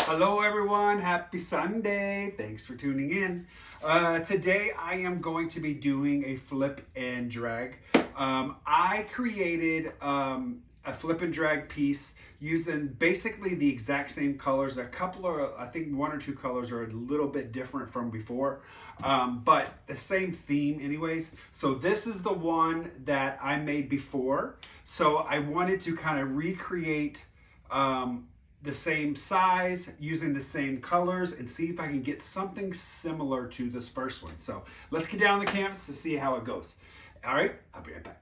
Hello everyone, happy Sunday. Thanks for tuning in. Today I am going to be doing a flip and drag. I created a flip and drag piece using basically the exact same colors. A couple of, I think one or two colors are a little bit different from before, but the same theme anyways. So this is the one that I made before. So I wanted to kind of recreate the same size, using the same colors, and see if I can get something similar to this first one. So let's get down the canvas to see how it goes. All right, I'll be right back.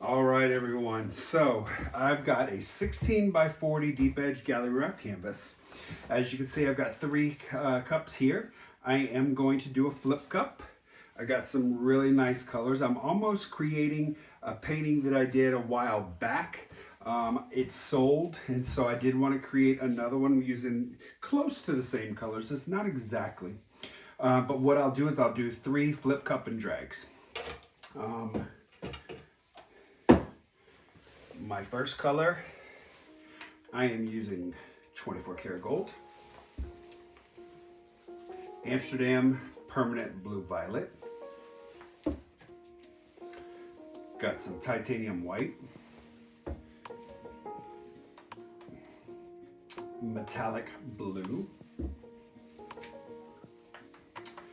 All right, everyone. So I've got a 16 by 40 deep edge gallery wrap canvas. As you can see, I've got three cups here. I am going to do a flip cup. I got some really nice colors. I'm almost creating a painting that I did a while back. It's sold, and so I did want to create another one using close to the same colors. It's not exactly, but what I'll do is I'll do 3 flip cup and drags. My first color, I am using 24 karat gold, Amsterdam permanent blue violet, got some titanium white, metallic blue,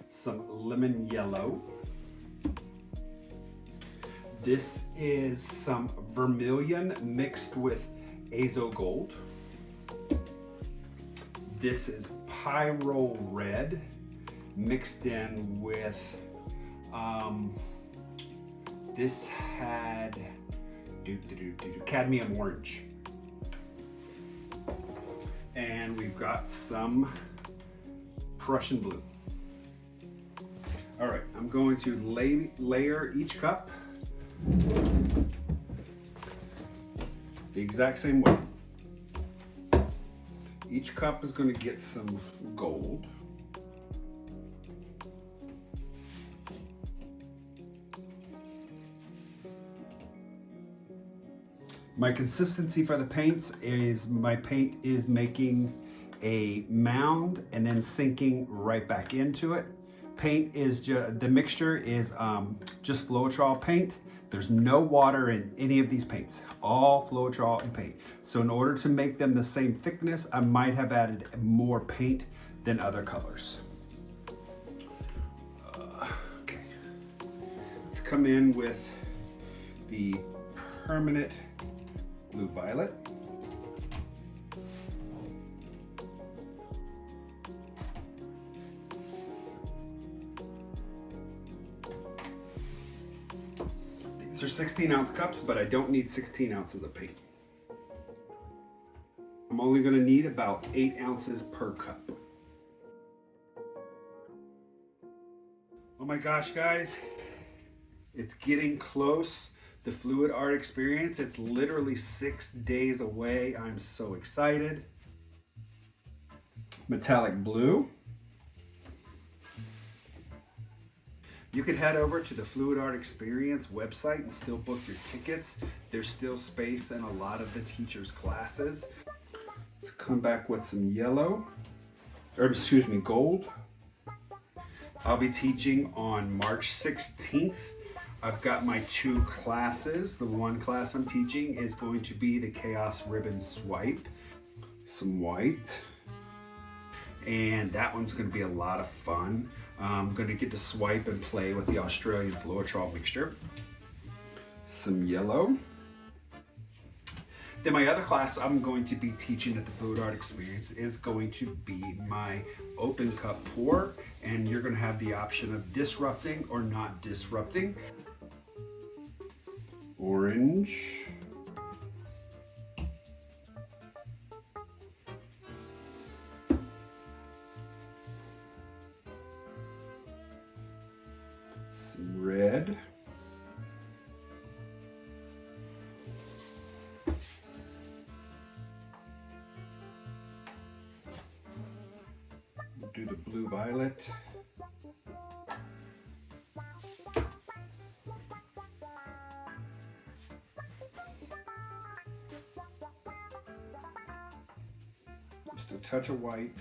some lemon yellow. This is some Vermillion mixed with Azo Gold. This is Pyrolle Red mixed in with, this had Cadmium orange. And we've got some Prussian blue. All right, I'm going to layer each cup the exact same way. Each cup is going to get some gold. My consistency for the paints is my paint is making a mound and then sinking right back into it. Paint is just, the mixture is just Floetrol paint. There's no water in any of these paints, all Floetrol and paint. So in order to make them the same thickness, I might have added more paint than other colors. Okay, let's come in with the permanent blue violet. These are 16-ounce cups, but I don't need 16 ounces of paint. I'm only going to need about 8 ounces per cup. Oh my gosh, guys, it's getting close. The Fluid Art Experience, it's literally 6 days away. I'm so excited. Metallic blue. You can head over to the Fluid Art Experience website and still book your tickets. There's still space in a lot of the teachers' classes. Let's come back with some yellow, or excuse me, gold. I'll be teaching on March 16th. I've got my 2 classes. The one class I'm teaching is going to be the Chaos Ribbon Swipe. Some white. And that one's going to be a lot of fun. I'm going to get to swipe and play with the Australian Floetrol mixture. Some yellow. Then my other class I'm going to be teaching at the Fluid Art Experience is going to be my open cup pour. And you're going to have the option of disrupting or not disrupting. Orange. Some red. We'll do the blue violet. Just a touch of white.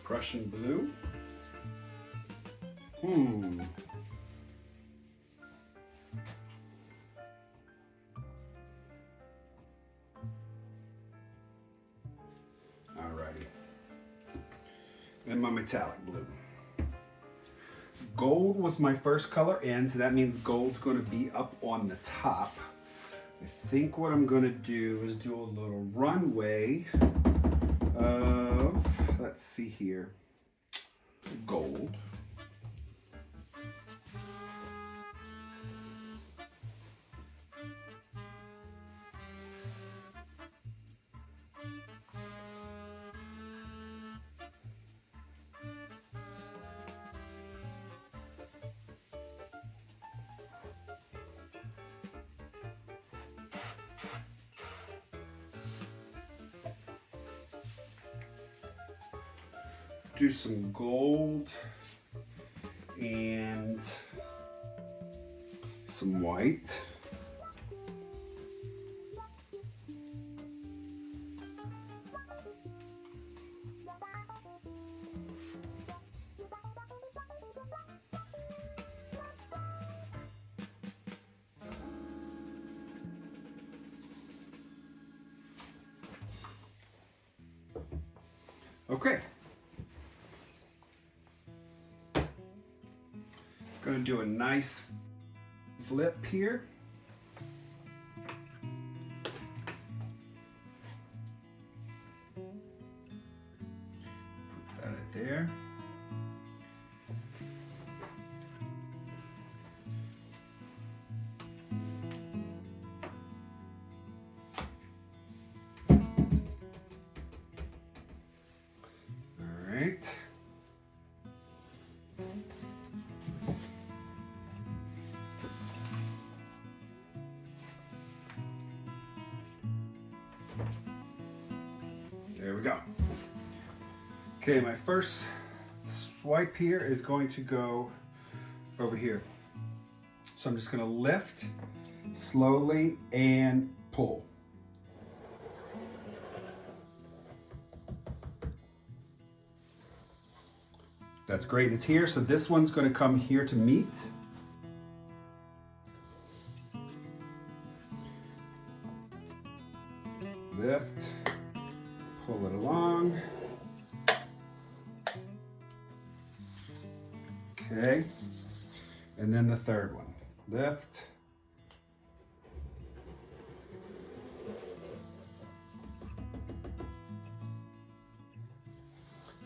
Prussian blue. Alrighty. And my metallic blue. Gold was my first color in, so that means gold's going to be up on the top. I think what I'm going to do is do a little runway of, let's see here, gold. Do some gold and some white. Okay. Going to do a nice flip here. Put that right there. All right. There we go. Okay, my first swipe here is going to go over here. So I'm just going to lift slowly and pull. That's great, it's here. So this one's going to come here to meet. Lift. Pull it along. Okay. And then the third one. Lift.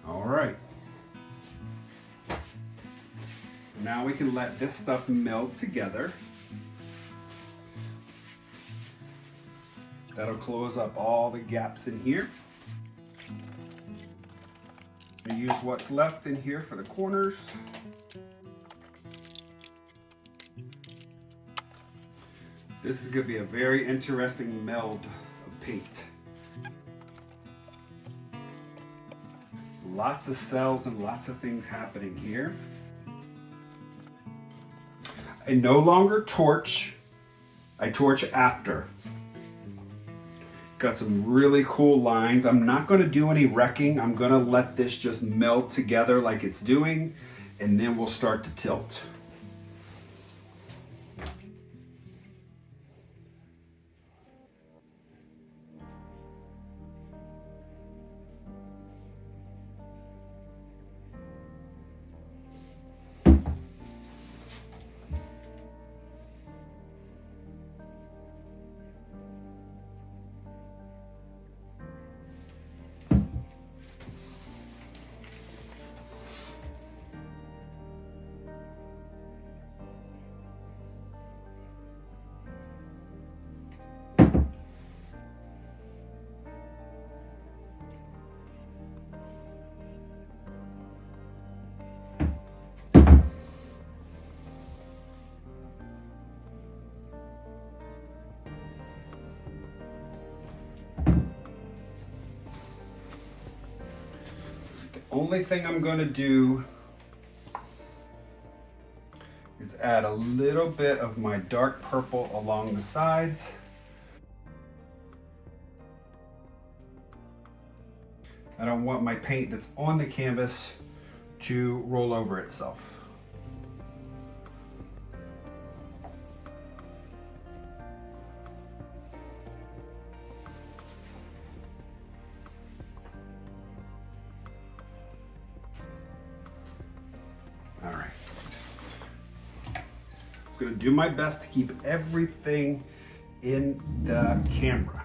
All right. Now we can let this stuff meld together. That'll close up all the gaps in here. I use what's left in here for the corners. This is going to be a very interesting meld of paint. Lots of cells and lots of things happening here. I no longer torch, I torch after. Got some really cool lines. I'm not going to do any wrecking. I'm going to let this just meld together like it's doing, and then we'll start to tilt. Only thing I'm going to do is add a little bit of my dark purple along the sides. I don't want my paint that's on the canvas to roll over itself. All right. I'm gonna do my best to keep everything in the camera.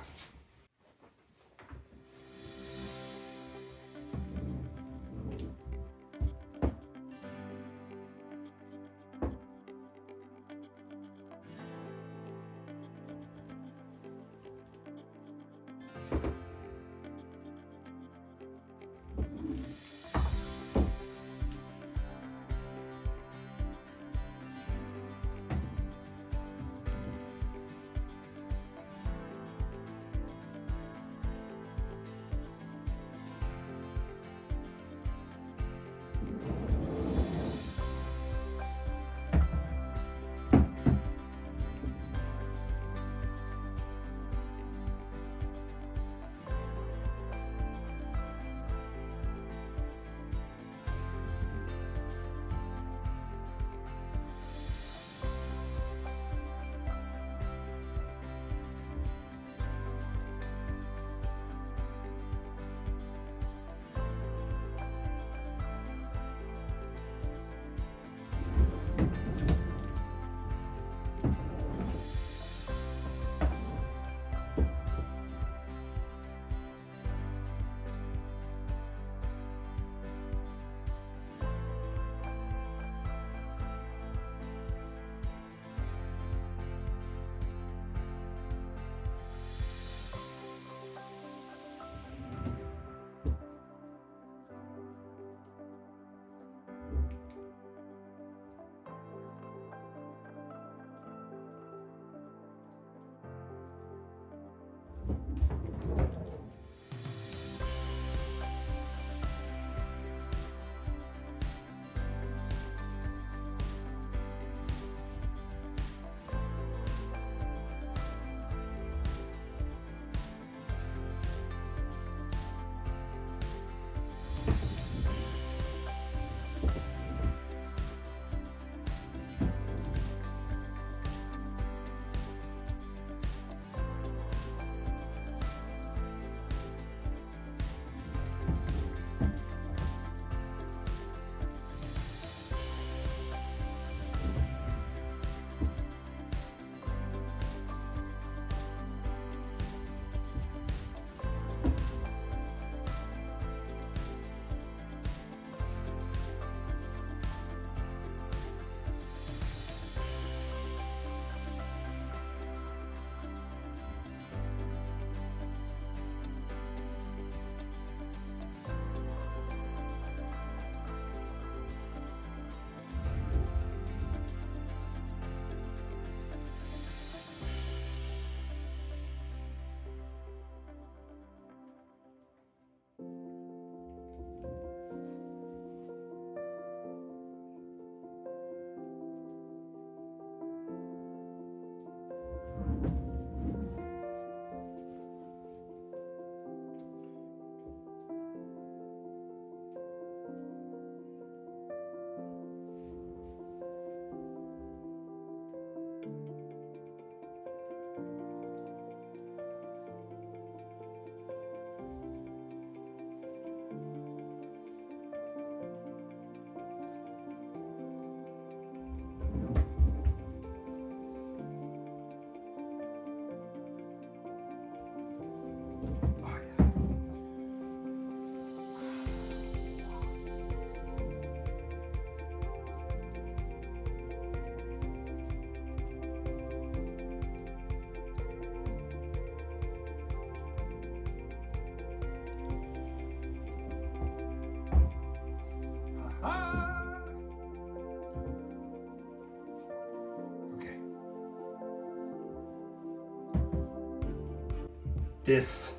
This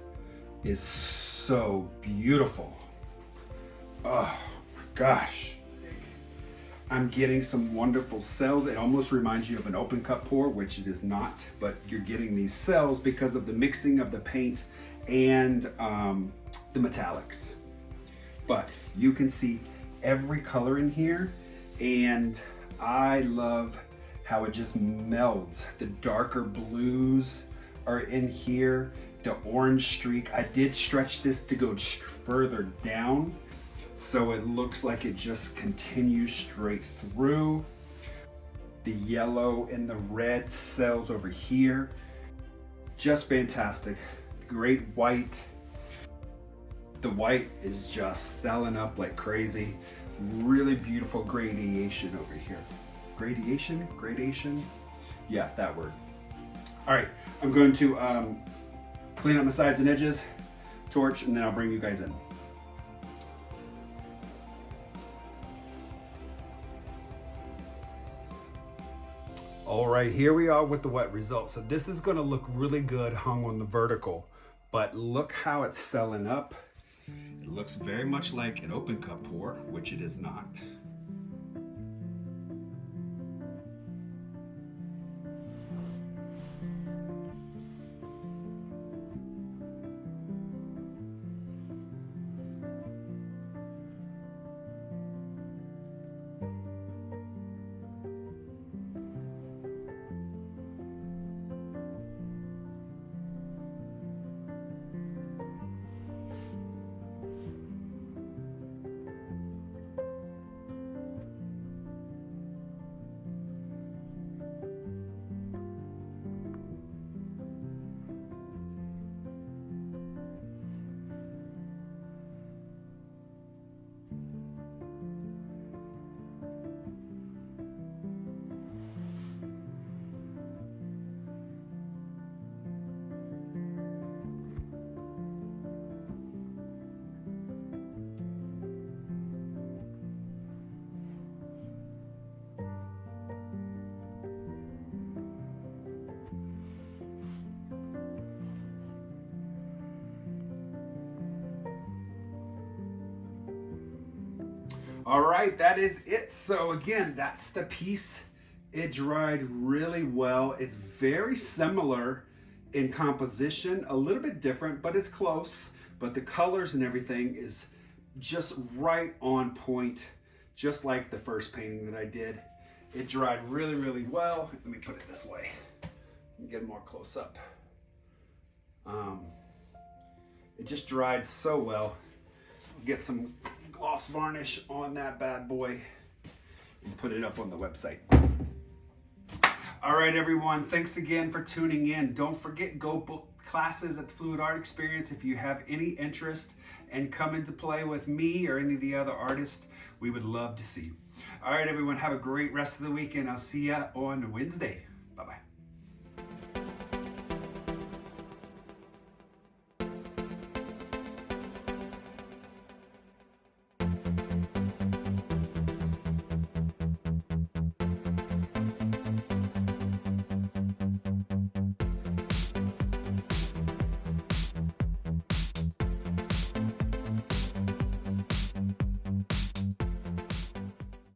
is so beautiful. Oh gosh. I'm getting some wonderful cells. It almost reminds you of an open cut pour, which it is not, but you're getting these cells because of the mixing of the paint and the metallics. But you can see every color in here, and I love how it just melds. The darker blues are in here, the orange streak. I did stretch this to go further down, so it looks like it just continues straight through. The yellow and the red cells over here, just fantastic. Great white. The white is just selling up like crazy. Really beautiful gradation over here. Gradation? Yeah, that word. All right, I'm going to clean up my sides and edges, torch, and then I'll bring you guys in. All right, here we are with the wet result. So this is gonna look really good hung on the vertical, but look how it's selling up. It looks very much like an open cut pour, which it is not. All right, that is it. So again, that's the piece. It dried really well. It's very similar in composition, a little bit different, but it's close. But the colors and everything is just right on point, just like the first painting that I did. It dried really, really well. Let me put it this way and get more close up. It just dried so well. I'll get some gloss varnish on that bad boy and put it up on the website. All right, everyone, thanks again for tuning in. Don't forget, go book classes at the Fluid Art Experience if you have any interest, and come into play with me or any of the other artists. We would love to see you. All right, everyone, have a great rest of the weekend. I'll see you on Wednesday.